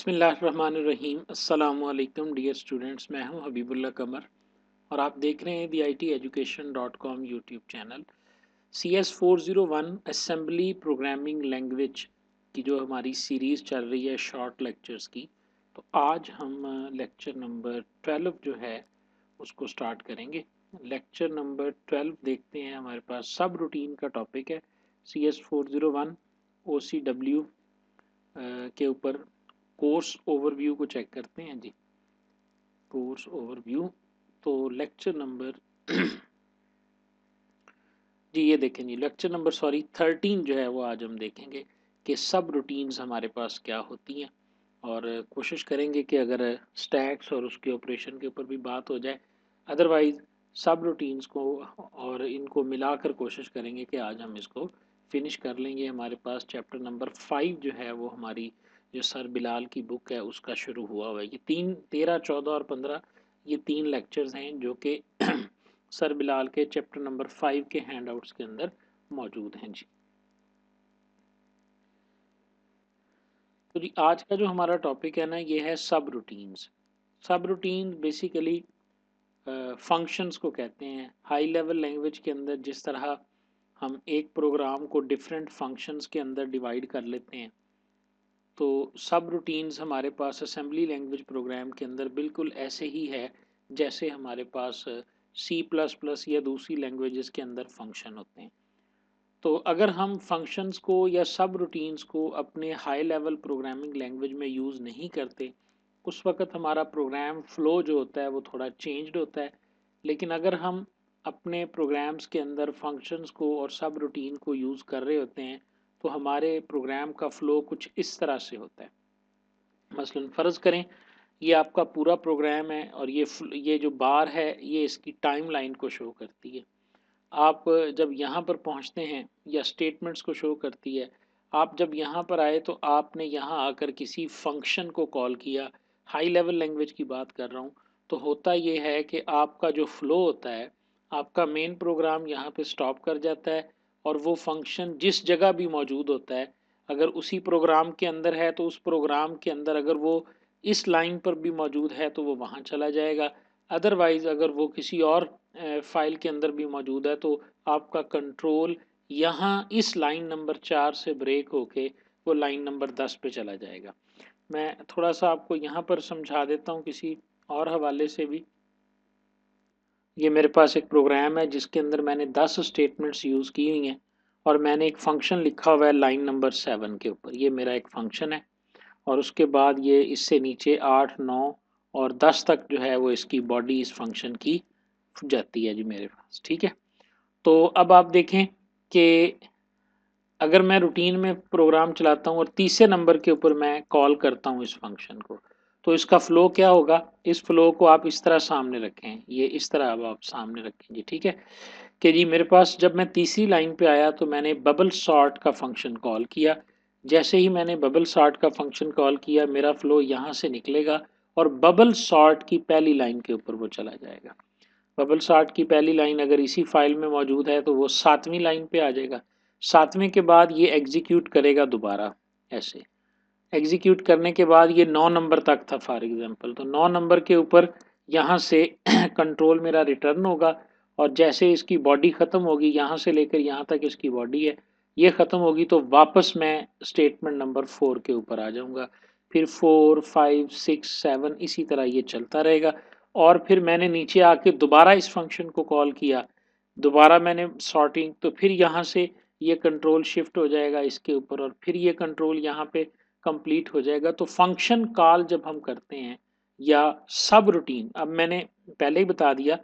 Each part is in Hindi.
बिस्मिल्लाहिर्रहमानिर्रहीम अस्सलामु अलैकुम डियर स्टूडेंट्स। मैं हूं हबीबुल्ला कमर और आप देख रहे हैं the I T education .com YouTube channel. CS401 assembly programming language की जो हमारी सीरीज़ चल रही है शॉर्ट लेक्चर्स की, तो आज हम लेक्चर नंबर 12 जो है उसको स्टार्ट करेंगे। लेक्चर नंबर 12 देखते हैं, हमारे पास सब रूटीन का टॉपिक है। CS401 OCW के ऊपर कोर्स ओवरव्यू को चेक करते हैं जी। कोर्स ओवरव्यू, तो लेक्चर नंबर जी ये देखें जी, लेक्चर नंबर 13 जो है वो आज हम देखेंगे कि सब रूटीन्स हमारे पास क्या होती हैं, और कोशिश करेंगे कि अगर स्टैक्स और उसके ऑपरेशन के ऊपर भी बात हो जाए, अदरवाइज सब रूटीन्स को और इनको मिलाकर कोशिश करेंगे कि आज हम इसको फिनिश कर लेंगे। हमारे पास चैप्टर नंबर 5 जो है वो हमारी जो सर बिलाल की बुक है उसका शुरू हुआ है। ये 13, 14 और 15 ये 3 लेक्चर्स हैं जो कि सर बिलाल के चैप्टर नंबर 5 के हैंडआउट्स के अंदर मौजूद हैं जी। तो जी आज का जो हमारा टॉपिक है ना, ये है सब रूटीन्स। सब रूटीन बेसिकली फंक्शंस को कहते हैं। हाई लेवल लैंग्वेज के अंदर जिस तरह हम एक प्रोग्राम को डिफरेंट फंक्शंस के अंदर डिवाइड कर लेते हैं, तो सब रूटीन्स हमारे पास असेंबली लैंग्वेज प्रोग्राम के अंदर बिल्कुल ऐसे ही है जैसे हमारे पास C++ या दूसरी लैंग्वेजेस के अंदर फंक्शन होते हैं। तो अगर हम फंक्शंस को या सब रूटीन्स को अपने हाई लेवल प्रोग्रामिंग लैंग्वेज में यूज़ नहीं करते, उस वक्त हमारा प्रोग्राम फ्लो जो होता है वो थोड़ा चेंज्ड होता है। लेकिन अगर हम अपने प्रोग्राम्स के अंदर फंक्शंस को और सब रूटीन को यूज़ कर रहे होते हैं, तो हमारे प्रोग्राम का फ़्लो कुछ इस तरह से होता है। मसलन फ़र्ज़ करें ये आपका पूरा प्रोग्राम है और ये जो बार है ये इसकी टाइम लाइन को शो करती है। आप जब यहाँ पर पहुँचते हैं या स्टेटमेंट्स को शो करती है। आप जब यहाँ पर आए तो आपने यहाँ आकर किसी फंक्शन को कॉल किया, हाई लेवल लैंग्वेज की बात कर रहा हूँ। तो होता ये है कि आपका जो फ़्लो होता है, आपका मेन प्रोग्राम यहाँ पे स्टॉप कर जाता है और वो फंक्शन जिस जगह भी मौजूद होता है, अगर उसी प्रोग्राम के अंदर है तो उस प्रोग्राम के अंदर अगर वो इस लाइन पर भी मौजूद है तो वो वहाँ चला जाएगा। अदरवाइज़ अगर वो किसी और फाइल के अंदर भी मौजूद है तो आपका कंट्रोल यहाँ इस लाइन नंबर 4 से ब्रेक होके वो लाइन नंबर 10 पे चला जाएगा। मैं थोड़ा सा आपको यहाँ पर समझा देता हूँ किसी और हवाले से भी। ये मेरे पास एक प्रोग्राम है जिसके अंदर मैंने 10 स्टेटमेंट्स यूज़ की हुई हैं और मैंने एक फ़ंक्शन लिखा हुआ है लाइन नंबर 7 के ऊपर। ये मेरा एक फ़ंक्शन है और उसके बाद ये इससे नीचे 8, 9 और 10 तक जो है वो इसकी बॉडी इस फंक्शन की जाती है जी मेरे पास। ठीक है, तो अब आप देखें कि अगर मैं रूटीन में प्रोग्राम चलाता हूँ और तीसरे नंबर के ऊपर मैं कॉल करता हूँ इस फंक्शन को, तो इसका फ़्लो क्या होगा? इस फ़्लो को आप इस तरह सामने रखें, ये इस तरह अब आप सामने रखें जी। ठीक है, कि जी मेरे पास जब मैं तीसरी लाइन पे आया तो मैंने बबल सॉर्ट का फंक्शन कॉल किया। जैसे ही मैंने बबल सॉर्ट का फंक्शन कॉल किया, मेरा फ़्लो यहाँ से निकलेगा और बबल सॉर्ट की पहली लाइन के ऊपर वो चला जाएगा। बबल सॉर्ट की पहली लाइन अगर इसी फाइल में मौजूद है तो वो 7वीं लाइन पे आ जाएगा। 7वें के बाद ये एग्जीक्यूट करेगा दोबारा, ऐसे एग्जीक्यूट करने के बाद ये 9 नंबर तक था फॉर एग्जांपल, तो 9 नंबर के ऊपर यहाँ से कंट्रोल मेरा रिटर्न होगा और जैसे इसकी बॉडी ख़त्म होगी, यहाँ से लेकर यहाँ तक इसकी बॉडी है, ये ख़त्म होगी तो वापस मैं स्टेटमेंट नंबर 4 के ऊपर आ जाऊँगा। फिर 4, 5, 6, 7 इसी तरह ये चलता रहेगा और फिर मैंने नीचे आके दोबारा इस फंक्शन को कॉल किया, दोबारा मैंने सॉर्टिंग, तो फिर यहाँ से ये कंट्रोल शिफ्ट हो जाएगा इसके ऊपर और फिर ये कंट्रोल यहाँ पे कंप्लीट हो जाएगा। तो फंक्शन कॉल जब हम करते हैं या सब रूटीन, अब मैंने पहले ही बता दिया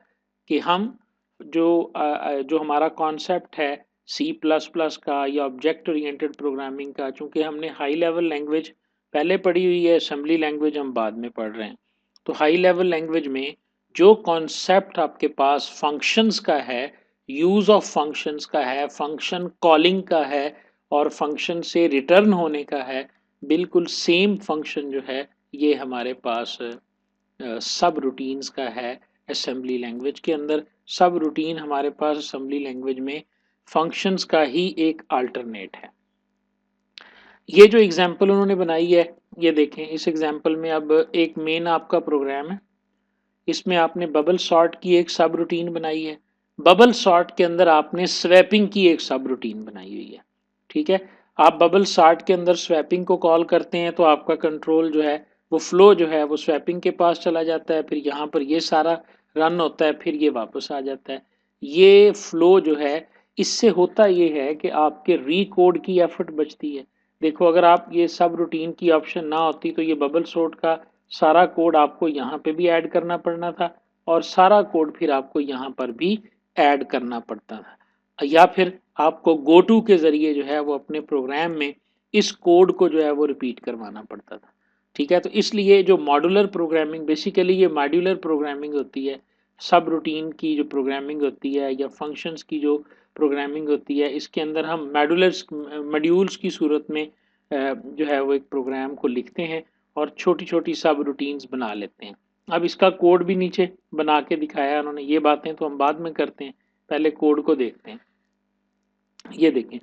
कि हम जो हमारा कॉन्सेप्ट है C++ का या ऑब्जेक्ट ओरिएंटेड प्रोग्रामिंग का, चूंकि हमने हाई लेवल लैंग्वेज पहले पढ़ी हुई है, असेंबली लैंग्वेज हम बाद में पढ़ रहे हैं। तो हाई लेवल लैंग्वेज में जो कॉन्सेप्ट आपके पास फंक्शंस का है, यूज़ ऑफ फंक्शंस का है, फंक्शन कॉलिंग का है और फंक्शन से रिटर्न होने का है, बिल्कुल सेम फंक्शन जो है ये हमारे पास सब रूटीन्स का है असेंबली लैंग्वेज के अंदर। सब रूटीन हमारे पास असेंबली लैंग्वेज में फंक्शंस का ही एक अल्टरनेट है। ये जो एग्जांपल उन्होंने बनाई है ये देखें इस एग्जांपल में अब एक मेन आपका प्रोग्राम है, इसमें आपने बबल सॉर्ट की एक सब रूटीन बनाई है, बबल सॉर्ट के अंदर आपने स्वैपिंग की एक सब रूटीन बनाई हुई है। ठीक है, आप बबल सॉर्ट के अंदर स्वैपिंग को कॉल करते हैं तो आपका कंट्रोल जो है वो फ्लो जो है वो स्वैपिंग के पास चला जाता है, फिर यहाँ पर ये सारा रन होता है, फिर ये वापस आ जाता है। ये फ्लो जो है इससे होता ये है कि आपके रीकोड की एफर्ट बचती है। देखो अगर आप ये सब रूटीन की ऑप्शन ना होती तो ये बबल सॉर्ट का सारा कोड आपको यहाँ पे भी ऐड करना पड़ना था और सारा कोड फिर आपको यहाँ पर भी ऐड करना पड़ता था, या फिर आपको गो टू के ज़रिए जो है वो अपने प्रोग्राम में इस कोड को जो है वो रिपीट करवाना पड़ता था। ठीक है, तो इसलिए जो मॉड्यूलर प्रोग्रामिंग, बेसिकली ये मॉड्यूलर प्रोग्रामिंग होती है, सब रूटीन की जो प्रोग्रामिंग होती है या फंक्शंस की जो प्रोग्रामिंग होती है, इसके अंदर हम मॉड्यूल्स की सूरत में जो है वो एक प्रोग्राम को लिखते हैं और छोटी छोटी सब रूटीन्स बना लेते हैं। अब इसका कोड भी नीचे बना के दिखाया है उन्होंने, ये बातें तो हम बाद में करते हैं, पहले कोड को देखते हैं। ये देखें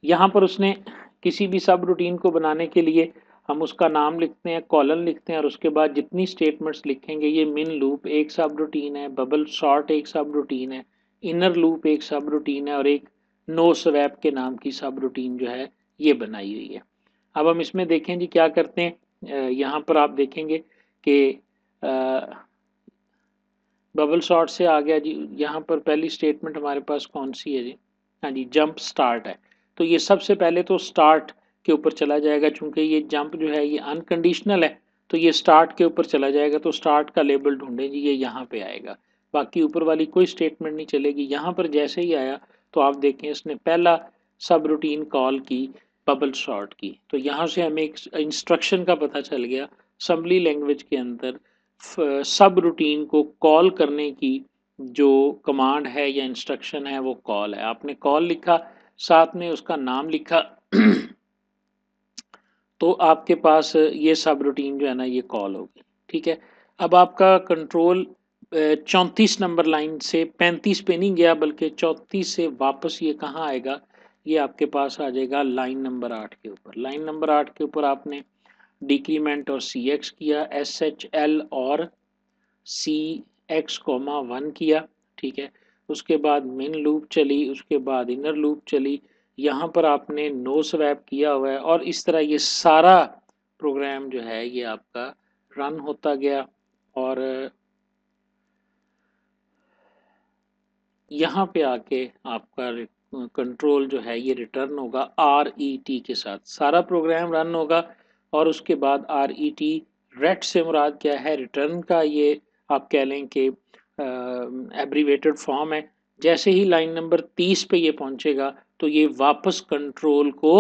यहाँ पर उसने किसी भी सब रूटीन को बनाने के लिए हम उसका नाम लिखते हैं, कॉलन लिखते हैं और उसके बाद जितनी स्टेटमेंट्स लिखेंगे, ये मिन लूप एक सब रूटीन है, बबल सॉर्ट एक सब रूटीन है, इनर लूप एक सब रूटीन है और एक नो स्वैप के नाम की सब रूटीन जो है ये बनाई हुई है। अब हम इसमें देखें जी क्या करते हैं। यहाँ पर आप देखेंगे कि बबल शॉट से आ गया जी, यहाँ पर पहली स्टेटमेंट हमारे पास कौन सी है जी, हाँ जी जंप स्टार्ट है। तो ये सबसे पहले तो स्टार्ट के ऊपर चला जाएगा, चूंकि ये जंप जो है ये अनकंडीशनल है तो ये स्टार्ट के ऊपर चला जाएगा, तो स्टार्ट का लेबल ढूंढें जी, ये यहाँ पे आएगा, बाकी ऊपर वाली कोई स्टेटमेंट नहीं चलेगी। यहाँ पर जैसे ही आया तो आप देखें इसने पहला सब रूटीन कॉल की बबल शॉट की, तो यहाँ से हमें एक इंस्ट्रक्शन का पता चल गया। असेंबली लैंग्वेज के अंदर सब रूटीन को कॉल करने की जो कमांड है या इंस्ट्रक्शन है वो कॉल है। आपने कॉल लिखा, साथ में उसका नाम लिखा तो आपके पास ये सब रूटीन जो है ना ये कॉल होगी। ठीक है, अब आपका कंट्रोल 34 नंबर लाइन से 35 पे नहीं गया, बल्कि 34 से वापस ये कहाँ आएगा, ये आपके पास आ जाएगा लाइन नंबर 8 के ऊपर। लाइन नंबर 8 के ऊपर आपने डिक्रीमेंट और सी एक्स किया, एस एच एल और सी एक्स कोमा 1 किया। ठीक है, उसके बाद मिन लूप चली, उसके बाद इनर लूप चली, यहाँ पर आपने नो स्वैप किया हुआ है और इस तरह ये सारा प्रोग्राम जो है ये आपका रन होता गया और यहाँ पे आके आपका कंट्रोल जो है ये रिटर्न होगा आर ई टी के साथ, सारा प्रोग्राम रन होगा और उसके बाद आर ई टी रेट से मुराद क्या है, रिटर्न का ये आप कह लें कि एब्रीवेटेड फॉर्म है। जैसे ही लाइन नंबर 30 पे ये पहुंचेगा तो ये वापस कंट्रोल को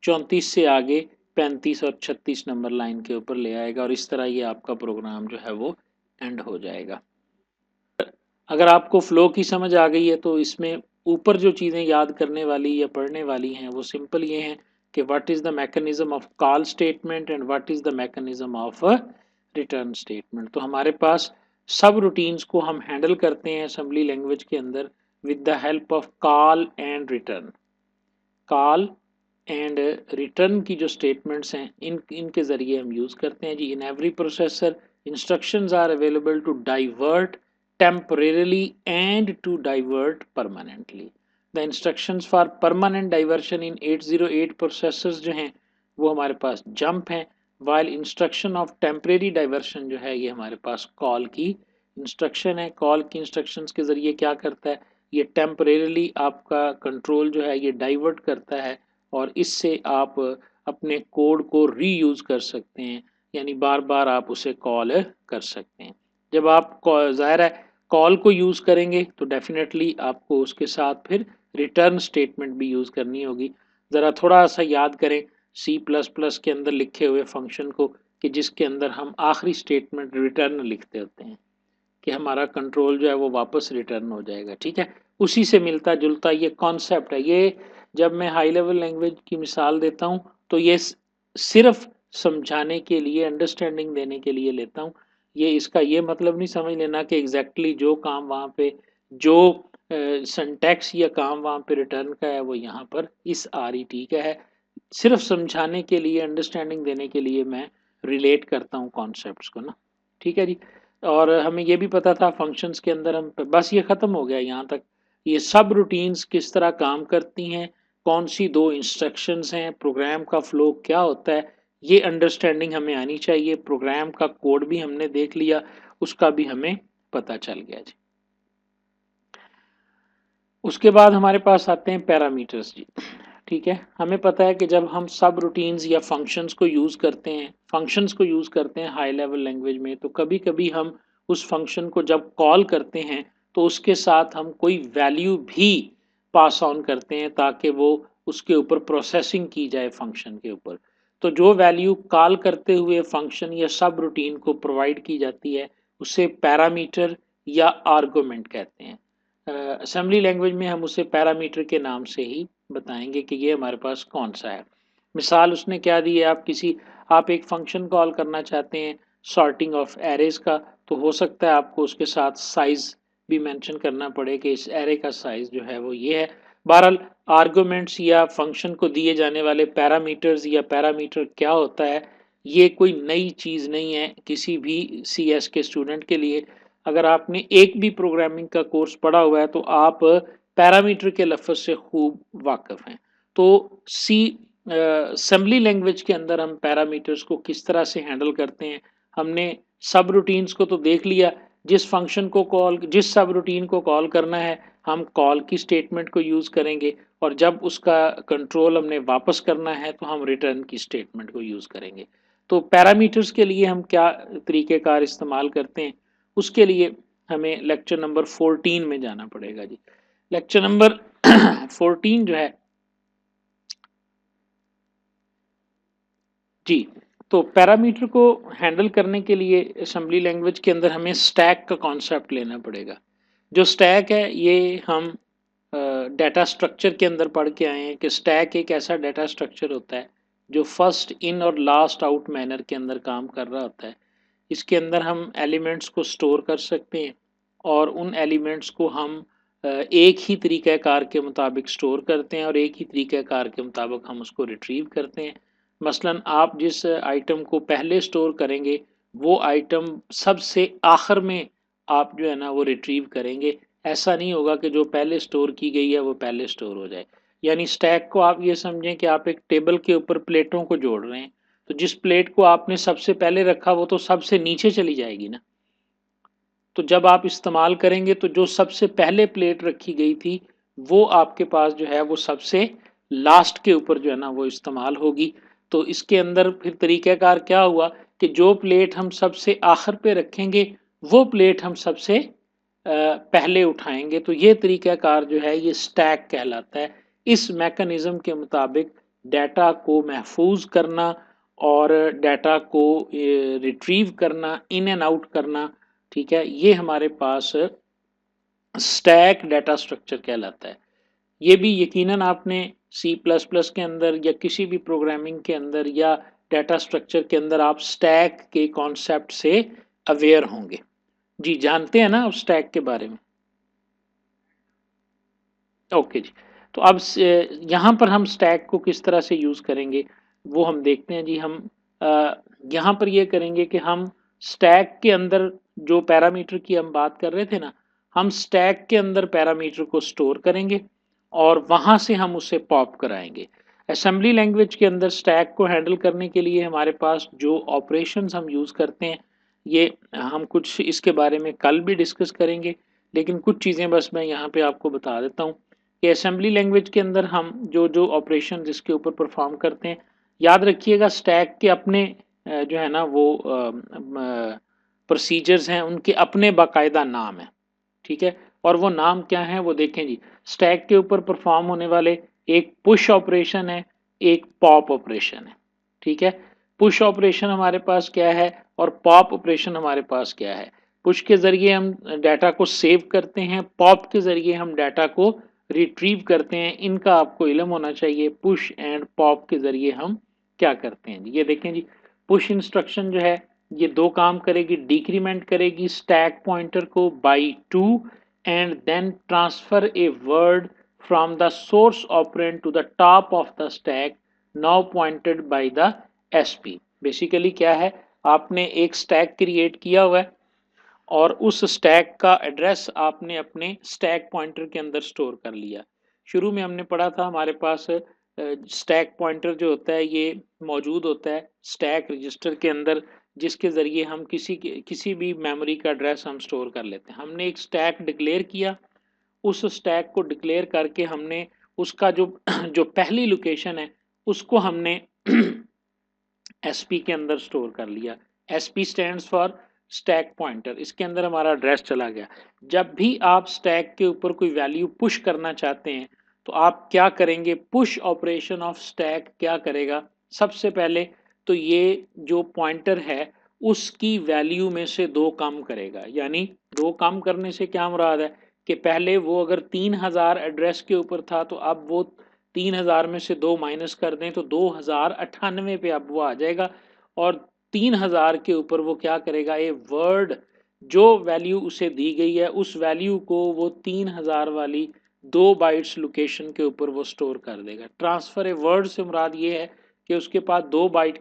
34 से आगे 35 और 36 नंबर लाइन के ऊपर ले आएगा और इस तरह ये आपका प्रोग्राम जो है वो एंड हो जाएगा। अगर आपको फ्लो की समझ आ गई है तो इसमें ऊपर जो चीज़ें याद करने वाली या पढ़ने वाली हैं वो सिंपल ये हैं कि what is the mechanism of call statement and what is the mechanism of return statement. तो हमारे पास सब रूटीन्स को हम हैंडल करते हैं असेंबली लैंग्वेज के अंदर with the help of call and return. Call and return की जो स्टेटमेंट्स हैं इनके ज़रिए हम यूज़ करते हैं जी। In every processor instructions are available to divert temporarily and to divert permanently. The instructions for permanent diversion in 808 processors जो हैं वो हमारे पास jump हैं, while instruction of temporary diversion जो है ये हमारे पास call की इंस्ट्रक्शन है। कॉल की इंस्ट्रक्शंस के ज़रिए क्या करता है, ये टेम्परेरली आपका कंट्रोल जो है ये डाइवर्ट करता है और इससे आप अपने कोड को रीयूज़ कर सकते हैं, यानी बार बार आप उसे कॉल कर सकते हैं। जब आप ज़ाहिर है कॉल को यूज़ करेंगे तो डेफिनेटली आपको उसके साथ फिर रिटर्न स्टेटमेंट भी यूज़ करनी होगी। ज़रा थोड़ा सा याद करें सी प्लस प्लस के अंदर लिखे हुए फंक्शन को, कि जिसके अंदर हम आखिरी स्टेटमेंट रिटर्न लिखते होते हैं कि हमारा कंट्रोल जो है वो वापस रिटर्न हो जाएगा। ठीक है, उसी से मिलता जुलता ये कॉन्सेप्ट है। ये जब मैं हाई लेवल लैंग्वेज की मिसाल देता हूँ तो ये सिर्फ समझाने के लिए, अंडरस्टैंडिंग देने के लिए लेता हूँ। ये इसका ये मतलब नहीं समझ लेना कि एग्जैक्टली जो काम वहाँ पे जो सिंटैक्स या काम वहाँ पे रिटर्न का है वो यहाँ पर इस आर ई टी का है। सिर्फ समझाने के लिए, अंडरस्टैंडिंग देने के लिए मैं रिलेट करता हूँ कॉन्सेप्ट्स को ना। ठीक है जी। और हमें ये भी पता था फंक्शंस के अंदर हम, बस ये ख़त्म हो गया यहाँ तक। ये सब रूटीन्स किस तरह काम करती हैं, कौन सी दो इंस्ट्रक्शंस हैं, प्रोग्राम का फ्लो क्या होता है, ये अंडरस्टैंडिंग हमें आनी चाहिए। प्रोग्राम का कोड भी हमने देख लिया, उसका भी हमें पता चल गया जी। उसके बाद हमारे पास आते हैं पैरामीटर्स जी। ठीक है, हमें पता है कि जब हम सब रूटीन्स या फंक्शंस को यूज़ करते हैं हाई लेवल लैंग्वेज में, तो कभी कभी हम उस फंक्शन को जब कॉल करते हैं तो उसके साथ हम कोई वैल्यू भी पास ऑन करते हैं ताकि वो उसके ऊपर प्रोसेसिंग की जाए फंक्शन के ऊपर। तो जो वैल्यू कॉल करते हुए फंक्शन या सब रूटीन को प्रोवाइड की जाती है उसे पैरामीटर या आर्गुमेंट कहते हैं। असेंबली लैंग्वेज में हम उसे पैरामीटर के नाम से ही बताएंगे कि ये हमारे पास कौन सा है। मिसाल उसने क्या दी है, आप एक फंक्शन कॉल करना चाहते हैं सॉर्टिंग ऑफ एरेज का, तो हो सकता है आपको उसके साथ साइज भी मेंशन करना पड़े कि इस एरे का साइज जो है वो ये है। बहरहाल आर्गुमेंट्स या फंक्शन को दिए जाने वाले पैरामीटर्स या पैरामीटर क्या होता है, ये कोई नई चीज़ नहीं है किसी भी सी एस के स्टूडेंट के लिए। अगर आपने एक भी प्रोग्रामिंग का कोर्स पढ़ा हुआ है तो आप पैरामीटर के लफ्ज़ से खूब वाकिफ़ हैं। तो सी असेंबली लैंग्वेज के अंदर हम पैरामीटर्स को किस तरह से हैंडल करते हैं, हमने सब रूटीन्स को तो देख लिया। जिस सब रूटीन को कॉल करना है हम कॉल की स्टेटमेंट को यूज़ करेंगे, और जब उसका कंट्रोल हमने वापस करना है तो हम रिटर्न की स्टेटमेंट को यूज़ करेंगे। तो पैरामीटर्स के लिए हम क्या तरीक़ेकार इस्तेमाल करते हैं, उसके लिए हमें लेक्चर नंबर 14 में जाना पड़ेगा जी। लेक्चर नंबर 14 जो है जी, तो पैरामीटर को हैंडल करने के लिए असेंबली लैंग्वेज के अंदर हमें स्टैक का कॉन्सेप्ट लेना पड़ेगा। जो स्टैक है ये हम डाटा स्ट्रक्चर के अंदर पढ़ के आए हैं कि स्टैक एक ऐसा डाटा स्ट्रक्चर होता है जो फर्स्ट इन और लास्ट आउट मैनर के अंदर काम कर रहा होता है। इसके अंदर हम एलिमेंट्स को स्टोर कर सकते हैं और उन एलिमेंट्स को हम एक ही तरीक़ाकार के मुताबिक स्टोर करते हैं और एक ही तरीक़ाकार के मुताबिक हम उसको रिट्रीव करते हैं। मसलन आप जिस आइटम को पहले स्टोर करेंगे वो आइटम सबसे आखिर में आप जो है ना वो रिट्रीव करेंगे। ऐसा नहीं होगा कि जो पहले स्टोर की गई है वो पहले स्टोर हो जाए। यानी स्टैक को आप ये समझें कि आप एक टेबल के ऊपर प्लेटों को जोड़ रहे हैं, तो जिस प्लेट को आपने सबसे पहले रखा वो तो सबसे नीचे चली जाएगी ना। तो जब आप इस्तेमाल करेंगे तो जो सबसे पहले प्लेट रखी गई थी वो आपके पास जो है वो सबसे लास्ट के ऊपर जो है ना वो इस्तेमाल होगी। तो इसके अंदर फिर तरीक़ाकार क्या हुआ कि जो प्लेट हम सबसे आखिर पे रखेंगे वो प्लेट हम सबसे पहले उठाएंगे। तो ये तरीक़ाकार जो है ये स्टैक कहलाता है। इस मैकेनिज़्म के मुताबिक डाटा को महफूज करना और डाटा को रिट्रीव करना, इन एंड आउट करना, ठीक है, ये हमारे पास स्टैक डाटा स्ट्रक्चर कहलाता है। ये भी यकीनन आपने सी प्लस प्लस के अंदर या किसी भी प्रोग्रामिंग के अंदर या डाटा स्ट्रक्चर के अंदर आप स्टैक के कॉन्सेप्ट से अवेयर होंगे जी। जानते हैं ना आप स्टैक के बारे में? ओके जी। तो अब यहाँ पर हम स्टैक को किस तरह से यूज़ करेंगे वो हम देखते हैं जी। हम यहाँ पर ये करेंगे कि हम स्टैक के अंदर जो पैरामीटर की हम बात कर रहे थे ना, हम स्टैक के अंदर पैरामीटर को स्टोर करेंगे और वहाँ से हम उसे पॉप कराएंगे। असेंबली लैंग्वेज के अंदर स्टैक को हैंडल करने के लिए हमारे पास जो ऑपरेशंस हम यूज़ करते हैं, ये हम कुछ इसके बारे में कल भी डिस्कस करेंगे, लेकिन कुछ चीज़ें बस मैं यहाँ पे आपको बता देता हूँ कि असेंबली लैंग्वेज के अंदर हम जो जो ऑपरेशन जिसके ऊपर परफॉर्म करते हैं, याद रखिएगा स्टैक के अपने जो है ना वो प्रोसीजर्स हैं, उनके अपने बाकायदा नाम हैं। ठीक है, और वो नाम क्या है वो देखें जी। स्टैक के ऊपर परफॉर्म होने वाले एक पुश ऑपरेशन है, एक पॉप ऑपरेशन है। ठीक है, पुश ऑपरेशन हमारे पास क्या है और पॉप ऑपरेशन हमारे पास क्या है। पुश के ज़रिए हम डाटा को सेव करते हैं, पॉप के ज़रिए हम डाटा को रिट्रीव करते हैं। इनका आपको इल्म होना चाहिए पुश एंड पॉप के ज़रिए हम क्या करते हैं जी। ये देखें जी, पुश इंस्ट्रक्शन जो है ये दो काम करेगी। डिक्रीमेंट करेगी स्टैक पॉइंटर को by 2 and then transfer a word from the source operand to the top of the stack now pointed by the SP. Basically क्या है, आपने एक स्टैक क्रिएट किया हुआ है और उस स्टैक का एड्रेस आपने अपने स्टैक पॉइंटर के अंदर स्टोर कर लिया। शुरू में हमने पढ़ा था हमारे पास स्टैक पॉइंटर जो होता है ये मौजूद होता है स्टैक रजिस्टर के अंदर, जिसके ज़रिए हम किसी भी मेमोरी का एड्रेस हम स्टोर कर लेते हैं। हमने एक स्टैक डिक्लेयर किया, उस स्टैक को डिक्लेयर करके हमने उसका जो जो पहली लोकेशन है उसको हमने एसपी के अंदर स्टोर कर लिया। SP stands for stack pointer, इसके अंदर हमारा एड्रेस चला गया। जब भी आप स्टैक के ऊपर कोई वैल्यू पुश करना चाहते हैं तो आप क्या करेंगे, पुश ऑपरेशन ऑफ स्टैक क्या करेगा, सबसे पहले तो ये जो पॉइंटर है उसकी वैल्यू में से 2 कम करेगा। यानी 2 कम करने से क्या मुराद है कि पहले वो अगर 3000 एड्रेस के ऊपर था तो अब वो 3000 में से 2 माइनस कर दें तो 2098 पे अब वो आ जाएगा। और 3000 के ऊपर वो क्या करेगा, ये वर्ड जो वैल्यू उसे दी गई है उस वैल्यू को वो 3000 वाली 2 बाइट्स लोकेशन के ऊपर वो स्टोर कर देगा। ट्रांसफर ए वर्ड से मुराद ये है कि उसके पास 2 बाइट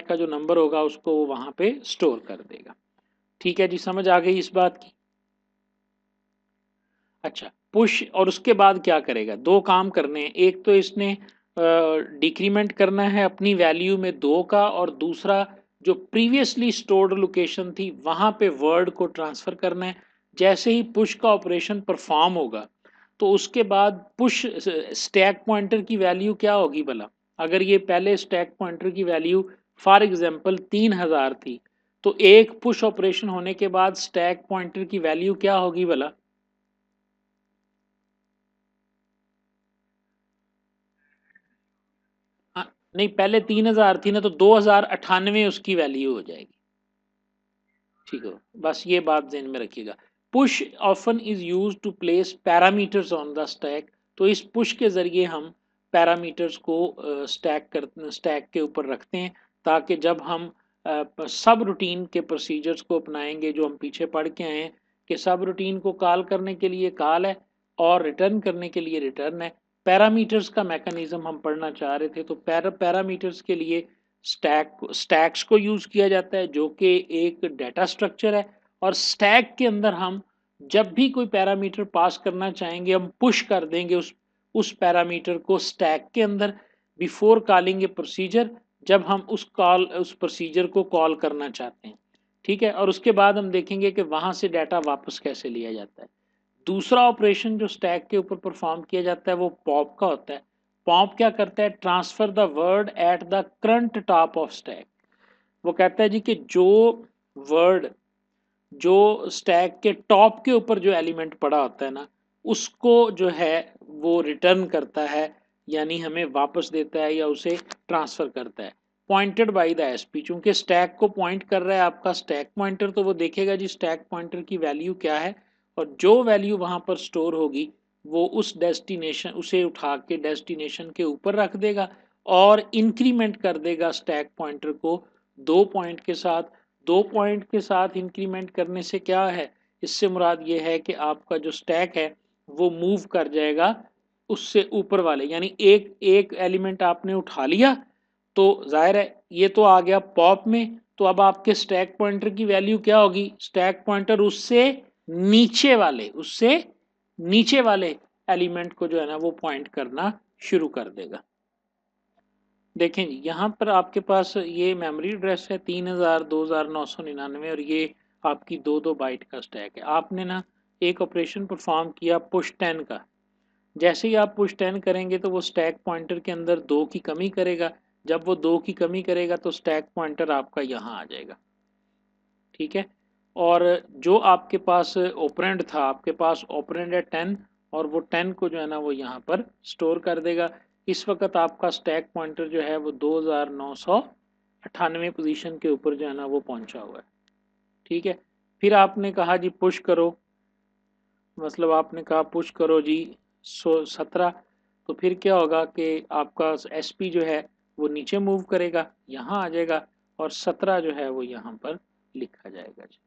का जो नंबर होगा उसको वो वहां पे स्टोर कर देगा। ठीक है जी, समझ आ गई इस बात की। अच्छा, पुश और उसके बाद क्या करेगा, 2 काम करने हैं। एक तो इसने डिक्रीमेंट करना है अपनी वैल्यू में 2 का, और दूसरा जो प्रीवियसली स्टोर्ड लोकेशन थी वहां पे वर्ड को ट्रांसफर करना है। जैसे ही पुश का ऑपरेशन परफॉर्म होगा तो उसके बाद पुश स्टैक पॉइंटर की वैल्यू क्या होगी भला। अगर ये पहले स्टैक पॉइंटर की वैल्यू फॉर एग्जांपल 3000 थी तो एक पुश ऑपरेशन होने के बाद स्टैक पॉइंटर की वैल्यू क्या होगी भला। हाँ, नहीं पहले 3000 थी ना तो 2098 उसकी वैल्यू हो जाएगी। ठीक है, बस ये बात ध्यान में रखिएगा। Push often is used to place parameters on the stack. तो इस पुश के जरिए हम पैरामीटर्स को स्टैक के ऊपर रखते हैं ताकि जब हम सब रूटीन के प्रोसीजर्स को अपनाएंगे जो हम पीछे पढ़ के आए हैं कि सब रूटीन को कॉल करने के लिए कॉल है और रिटर्न करने के लिए रिटर्न है। पैरामीटर्स का मैकेनिज्म हम पढ़ना चाह रहे थे, तो पैरामीटर्स के लिए स्टैक्स को यूज किया जाता है जो कि एक डाटा स्ट्रक्चर है। और स्टैक के अंदर हम जब भी कोई पैरामीटर पास करना चाहेंगे हम पुश कर देंगे उस पैरामीटर को स्टैक के अंदर बिफोर कॉलिंग ए प्रोसीजर, जब हम उस प्रोसीजर को कॉल करना चाहते हैं। ठीक है, और उसके बाद हम देखेंगे कि वहां से डाटा वापस कैसे लिया जाता है। दूसरा ऑपरेशन जो स्टैक के ऊपर परफॉर्म किया जाता है वो पॉप का होता है। पॉप क्या करता है, transfer the word at the current top of stack. वो कहता है जी कि जो वर्ड जो स्टैक के टॉप के ऊपर जो एलिमेंट पड़ा होता है ना उसको जो है वो रिटर्न करता है, यानी हमें वापस देता है या उसे ट्रांसफर करता है। पॉइंटेड बाय द एसपी, चूंकि स्टैक को पॉइंट कर रहा है आपका स्टैक पॉइंटर, तो वो देखेगा जी स्टैक पॉइंटर की वैल्यू क्या है और जो वैल्यू वहां पर स्टोर होगी वो उस डेस्टिनेशन उसे उठा के डेस्टिनेशन के ऊपर रख देगा और इंक्रीमेंट कर देगा स्टैक पॉइंटर को 2 पॉइंट के साथ। 2 पॉइंट के साथ इंक्रीमेंट करने से क्या है, इससे मुराद ये है कि आपका जो स्टैक है वो मूव कर जाएगा उससे ऊपर वाले, यानी एक एक एलिमेंट आपने उठा लिया तो जाहिर है ये तो आ गया पॉप में, तो अब आपके स्टैक पॉइंटर की वैल्यू क्या होगी, स्टैक पॉइंटर उससे नीचे वाले एलिमेंट को जो है ना वो पॉइंट करना शुरू कर देगा। देखें जी यहाँ पर आपके पास ये मेमोरी एड्रेस है 3000 2999 और ये आपकी 2 बाइट का स्टैक है। आपने ना एक ऑपरेशन परफॉर्म किया पुश 10 का। जैसे ही आप पुश 10 करेंगे तो वो स्टैक पॉइंटर के अंदर 2 की कमी करेगा। जब वो 2 की कमी करेगा तो स्टैक पॉइंटर आपका यहाँ आ जाएगा। ठीक है, और जो आपके पास ऑपरेंड था, आपके पास ऑपरेंड है 10 और वो 10 को जो है ना वो यहाँ पर स्टोर कर देगा। इस वक्त आपका स्टैक पॉइंटर जो है वो 2998 पोजीशन के ऊपर जो है ना वो पहुंचा हुआ है। ठीक है, फिर आपने कहा जी पुश करो, मतलब आपने कहा पुश करो जी 17, तो फिर क्या होगा कि आपका एसपी जो है वो नीचे मूव करेगा, यहाँ आ जाएगा और 17 जो है वो यहाँ पर लिखा जाएगा जी।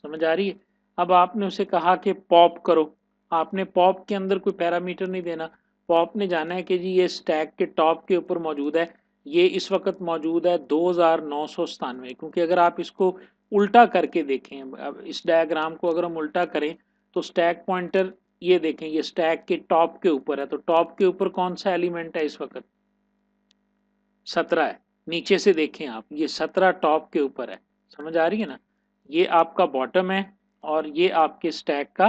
समझ आ रही है। अब आपने उसे कहा कि पॉप करो, आपने पॉप के अंदर कोई पैरामीटर नहीं देना, पॉप ने जाना है कि जी ये स्टैक के टॉप के ऊपर मौजूद है, ये इस वक्त मौजूद है 2997, क्योंकि अगर आप इसको उल्टा करके देखें, अब इस डायग्राम को अगर हम उल्टा करें तो स्टैक पॉइंटर ये देखें, ये स्टैक के टॉप के ऊपर है, तो टॉप के ऊपर कौन सा एलिमेंट है इस वक्त? 17 है। नीचे से देखें आप, ये 17 टॉप के ऊपर है, समझ आ रही है ना? ये आपका बॉटम है और ये आपके स्टैक का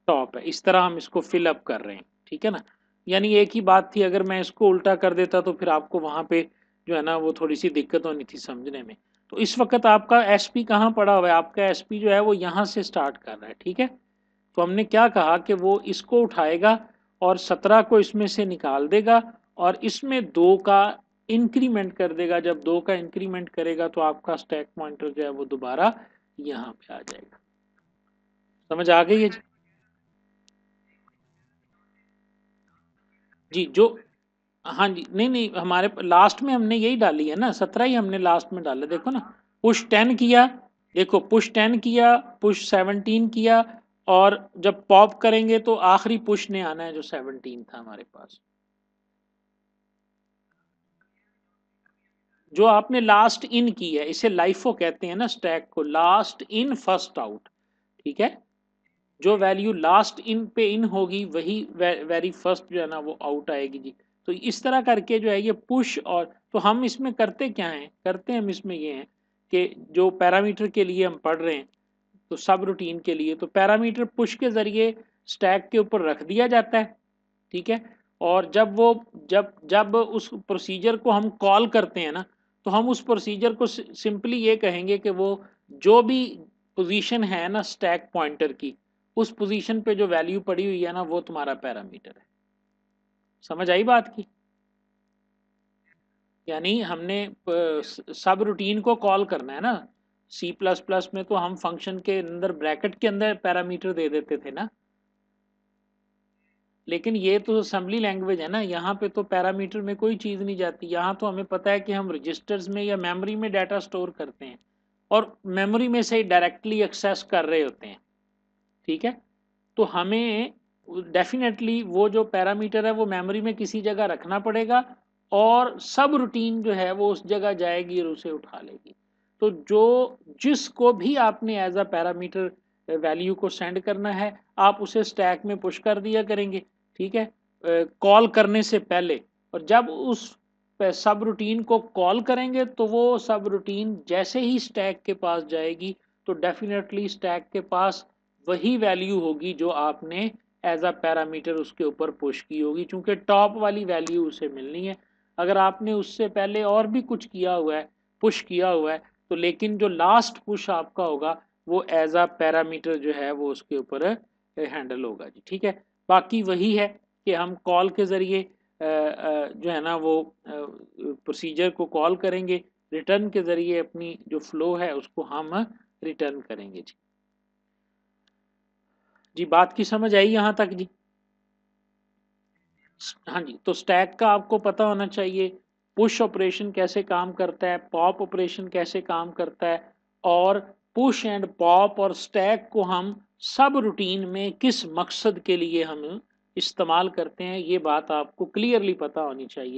टॉप है। इस तरह हम इसको फिल अप कर रहे हैं, ठीक है ना? यानी एक ही बात थी, अगर मैं इसको उल्टा कर देता तो फिर आपको वहां पे जो है ना वो थोड़ी सी दिक्कत होनी थी समझने में। तो इस वक्त आपका एसपी कहाँ पड़ा हुआ है? आपका एसपी जो है वो यहाँ से स्टार्ट कर रहा है, ठीक है? तो हमने क्या कहा कि वो इसको उठाएगा और 17 को इसमें से निकाल देगा और इसमें 2 का इंक्रीमेंट कर देगा। जब 2 का इंक्रीमेंट करेगा तो आपका स्टैक पॉइंटर जो है वो दोबारा यहाँ पे आ जाएगा। समझ आ गई है जी? जी जो, हाँ जी, नहीं नहीं, हमारे लास्ट में हमने यही डाली है ना, 17 ही हमने लास्ट में डाला, देखो ना। पुश 10 किया, देखो पुश 10 किया, पुश 17 किया, और जब पॉप करेंगे तो आखिरी पुश ने आना है जो 17 था हमारे पास। जो आपने लास्ट इन की है, इसे लाइफो कहते हैं ना स्टैक को, लास्ट इन फर्स्ट आउट, ठीक है? जो वैल्यू लास्ट इन पे इन होगी वही वेरी फर्स्ट जो है ना वो आउट आएगी जी। तो इस तरह करके जो है ये पुश, और तो हम इसमें करते क्या हैं, करते हम इसमें ये हैं कि जो पैरामीटर के लिए हम पढ़ रहे हैं, तो सब रूटीन के लिए तो पैरामीटर पुश के जरिए स्टैक के ऊपर रख दिया जाता है, ठीक है? और जब वो जब जब उस प्रोसीजर को हम कॉल करते हैं ना, तो हम उस प्रोसीजर को सिंपली ये कहेंगे कि वो जो भी पोजीशन है ना स्टैक पॉइंटर की, उस पोजीशन पे जो वैल्यू पड़ी हुई है ना वो तुम्हारा पैरामीटर है। समझ आई बात की? यानी हमने सब रूटीन को कॉल करना है ना। सी प्लस प्लस में तो हम फंक्शन के अंदर ब्रैकेट के अंदर पैरामीटर दे देते थे ना, लेकिन ये तो असेंबली लैंग्वेज है ना, यहाँ पे तो पैरामीटर में कोई चीज़ नहीं जाती। यहाँ तो हमें पता है कि हम रजिस्टर्स में या मेमोरी में डाटा स्टोर करते हैं और मेमोरी में से डायरेक्टली एक्सेस कर रहे होते हैं, ठीक है? तो हमें डेफिनेटली वो जो पैरामीटर है वो मेमोरी में किसी जगह रखना पड़ेगा और सब रूटीन जो है वो उस जगह जाएगी और उसे उठा लेगी। तो जो जिसको भी आपने एज अ पैरामीटर वैल्यू को सेंड करना है, आप उसे स्टैक में पुश कर दिया करेंगे, ठीक है, कॉल करने से पहले। और जब उस सब रूटीन को कॉल करेंगे तो वो सब रूटीन जैसे ही स्टैक के पास जाएगी तो डेफिनेटली स्टैक के पास वही वैल्यू होगी जो आपने एज अ पैरामीटर उसके ऊपर पुश की होगी, क्योंकि टॉप वाली वैल्यू उसे मिलनी है। अगर आपने उससे पहले और भी कुछ किया हुआ है, पुश किया हुआ है, तो लेकिन जो लास्ट पुश आपका होगा वो एज अ पैरामीटर जो है वो उसके ऊपर हैंडल होगा जी, ठीक है? बाकी वही है कि हम कॉल के ज़रिए जो है ना वो प्रोसीजर को कॉल करेंगे, रिटर्न के ज़रिए अपनी जो फ्लो है उसको हम रिटर्न करेंगे जी। जी बात की समझ आई यहाँ तक जी? हाँ जी, तो स्टैक का आपको पता होना चाहिए, पुश ऑपरेशन कैसे काम करता है, पॉप ऑपरेशन कैसे काम करता है, और पुश एंड पॉप और स्टैक को हम सब रूटीन में किस मकसद के लिए हम इस्तेमाल करते हैं, ये बात आपको क्लियरली पता होनी चाहिए।